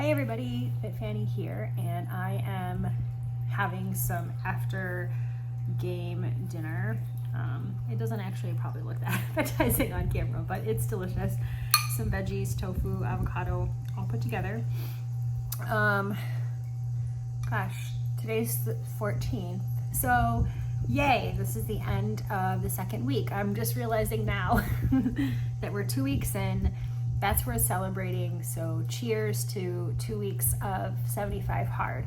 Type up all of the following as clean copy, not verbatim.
Hey everybody, Fanny here, and I am having some after game dinner. It doesn't actually probably look that appetizing on camera, but it's delicious. Some veggies, tofu, avocado, all put together. Gosh, today's the 14th, so yay, this is the end of the second week. I'm just realizing now that we're 2 weeks in. That's worth celebrating, so cheers to 2 weeks of 75 hard.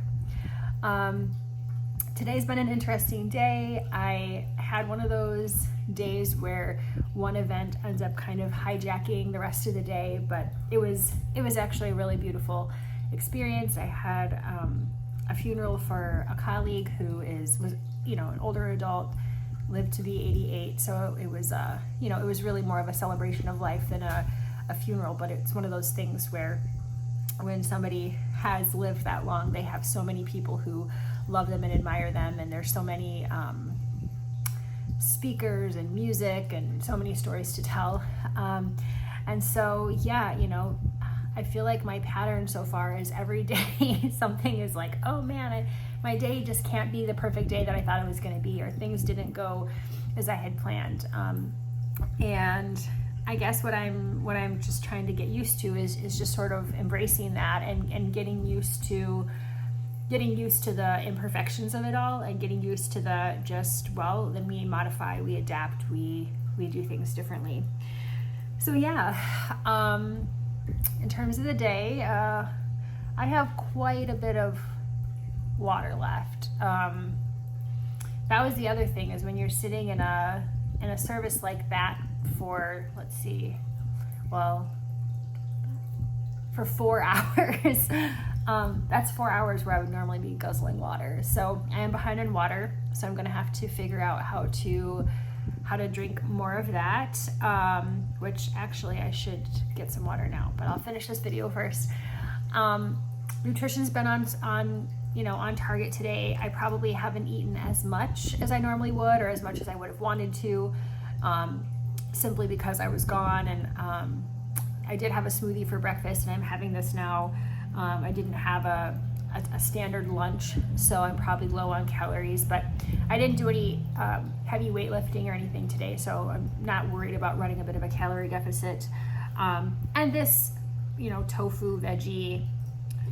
Today's been an interesting day. I had one of those days where one event ends up kind of hijacking the rest of the day, but it was actually a really beautiful experience. I had a funeral for a colleague who was an older adult, lived to be 88, so it was it was really more of a celebration of life than a funeral. But it's one of those things where when somebody has lived that long, they have so many people who love them and admire them, and there's so many speakers and music and so many stories to tell, and so I feel like my pattern so far is every day something is like, oh man, my day just can't be the perfect day that I thought it was going to be, or things didn't go as I had planned, and I guess what I'm just trying to get used to is just sort of embracing that and getting used to the imperfections of it all, and getting used to the then we modify, we adapt, we do things differently. So in terms of the day, I have quite a bit of water left. That was the other thing, is when you're sitting in a service like that for, for 4 hours. That's 4 hours where I would normally be guzzling water. So I am behind on water, so I'm gonna have to figure out how to drink more of that, which actually I should get some water now, but I'll finish this video first. Nutrition's been on target today. I probably haven't eaten as much as I normally would, or as much as I would have wanted to, simply because I was gone, and I did have a smoothie for breakfast, and I'm having this now. I didn't have a standard lunch, so I'm probably low on calories, but I didn't do any heavy weightlifting or anything today, so I'm not worried about running a bit of a calorie deficit. And this, tofu, veggie,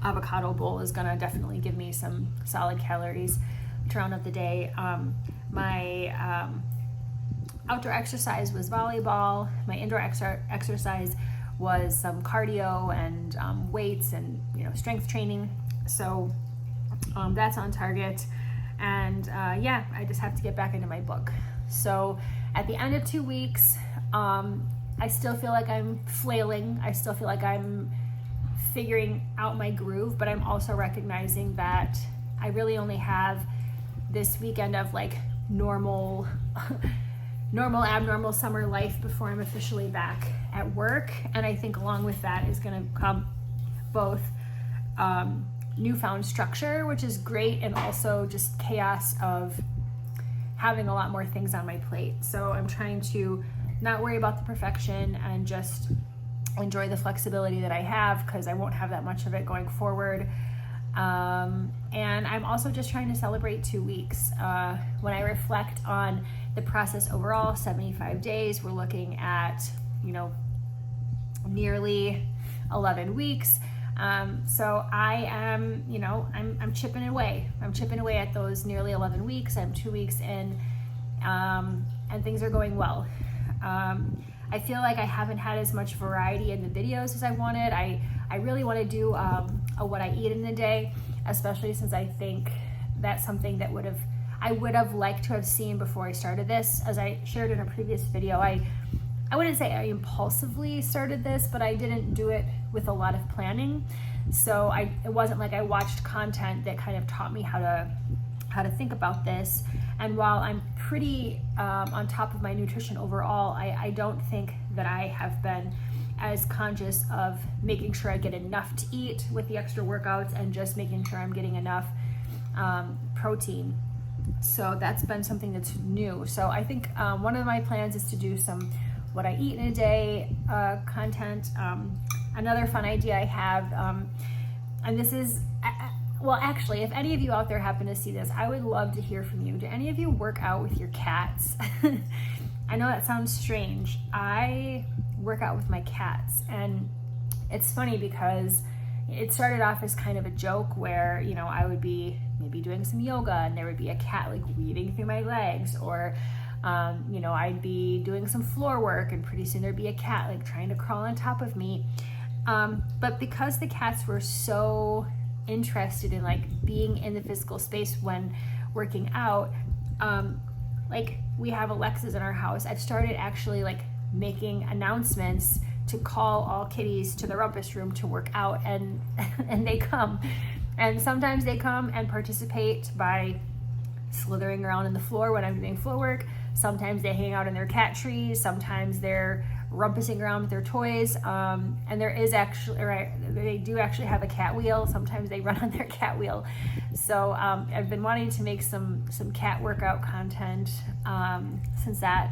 avocado bowl is gonna definitely give me some solid calories to round up the day. My outdoor exercise was volleyball. My indoor exercise was some cardio and weights and strength training. So that's on target. And I just have to get back into my book. So at the end of 2 weeks, I still feel like I'm flailing. I still feel like I'm figuring out my groove, but I'm also recognizing that I really only have this weekend of like normal abnormal summer life before I'm officially back at work. And I think along with that is going to come both newfound structure, which is great, and also just chaos of having a lot more things on my plate. So I'm trying to not worry about the perfection and just enjoy the flexibility that I have, because I won't have that much of it going forward. And I'm also just trying to celebrate 2 weeks. When I reflect on the process overall, 75 days, we're looking at, nearly 11 weeks. So I am, I'm chipping away. I'm chipping away at those nearly 11 weeks. I'm 2 weeks in, and things are going well. I feel like I haven't had as much variety in the videos as I wanted. I really want to do a what I eat in a day, especially since I think that's something that I would have liked to have seen before I started this. As I shared in a previous video, I wouldn't say I impulsively started this, but I didn't do it with a lot of planning. So it wasn't like I watched content that kind of taught me how to think about this. And while I'm pretty on top of my nutrition overall, I don't think that I have been as conscious of making sure I get enough to eat with the extra workouts, and just making sure I'm getting enough protein. So that's been something that's new. So I think one of my plans is to do some what I eat in a day content. Another fun idea I have and this is, well, actually, if any of you out there happen to see this, I would love to hear from you. Do any of you work out with your cats? I know that sounds strange. I work out with my cats, and it's funny because it started off as kind of a joke where, you know, I would be maybe doing some yoga and there would be a cat like weaving through my legs, or you know, I'd be doing some floor work and pretty soon there'd be a cat like trying to crawl on top of me. But because the cats were so interested in like being in the physical space when working out, like we have Alexas in our house, I've started actually like making announcements to call all kitties to the rumpus room to work out, and and they come, and sometimes they come and participate by slithering around in the floor when I'm doing floor work. Sometimes they hang out in their cat trees, sometimes they're rumpusing around with their toys, and there is actually, right, they do actually have a cat wheel. Sometimes they run on their cat wheel. So I've been wanting to make some cat workout content, since that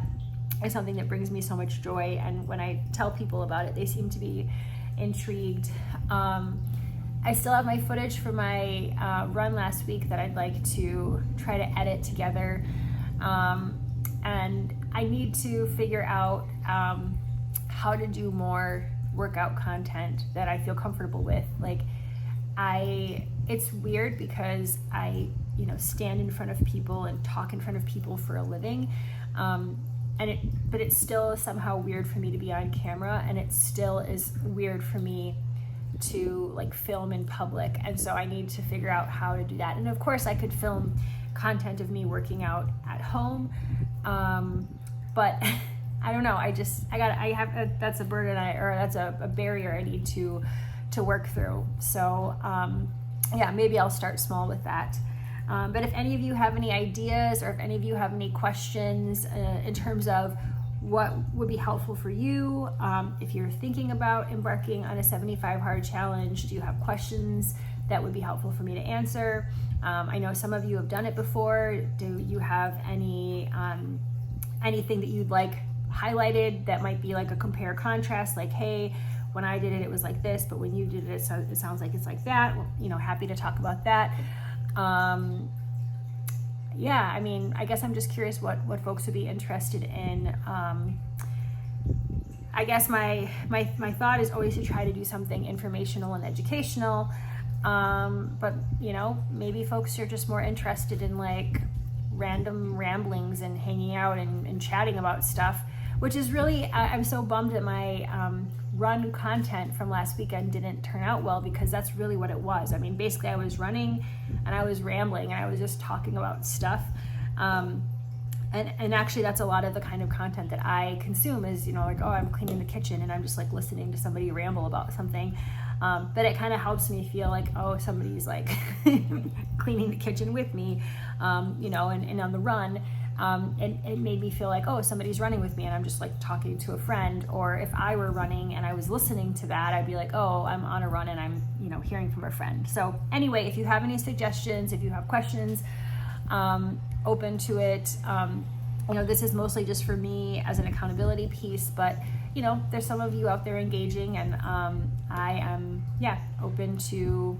is something that brings me so much joy, and when I tell people about it, they seem to be intrigued. I still have my footage from my run last week that I'd like to try to edit together, and I need to figure out how to do more workout content that I feel comfortable with. Like, it's weird because I, you know, stand in front of people and talk in front of people for a living, but it's still somehow weird for me to be on camera, and it still is weird for me to like film in public, and so I need to figure out how to do that. And of course I could film content of me working out at home, but I don't know, that's a burden that's a barrier I need to work through. So yeah, maybe I'll start small with that. But if any of you have any ideas, or if any of you have any questions in terms of what would be helpful for you, if you're thinking about embarking on a 75 hard challenge, do you have questions that would be helpful for me to answer? I know some of you have done it before. Do you have anything that you'd like highlighted that might be like a compare contrast, like, hey, when I did it, it was like this, but when you did it, it sounds like it's like that. Well, you know, happy to talk about that. Yeah, I mean, I guess I'm just curious what folks would be interested in. I guess my thought is always to try to do something informational and educational, but you know, maybe folks are just more interested in like random ramblings and hanging out and chatting about stuff, which is really, I'm so bummed that my run content from last weekend didn't turn out well, because that's really what it was. I mean, basically I was running and I was rambling and I was just talking about stuff. And actually that's a lot of the kind of content that I consume is, you know, like, oh, I'm cleaning the kitchen and I'm just like listening to somebody ramble about something. But it kind of helps me feel like, oh, somebody's like cleaning the kitchen with me, you know, and on the run. It made me feel like, oh, somebody's running with me and I'm just like talking to a friend. Or if I were running and I was listening to that, I'd be like, oh, I'm on a run and I'm, you know, hearing from a friend. So anyway, if you have any suggestions, if you have questions, open to it. You know, this is mostly just for me as an accountability piece, but you know, there's some of you out there engaging, and I am, open to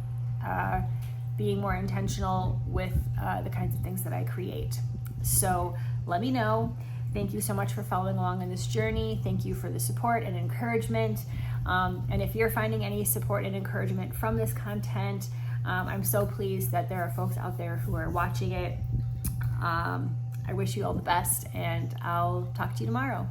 being more intentional with the kinds of things that I create. So let me know. Thank you so much for following along on this journey. Thank you for the support and encouragement. And if you're finding any support and encouragement from this content, I'm so pleased that there are folks out there who are watching it. I wish you all the best, and I'll talk to you tomorrow.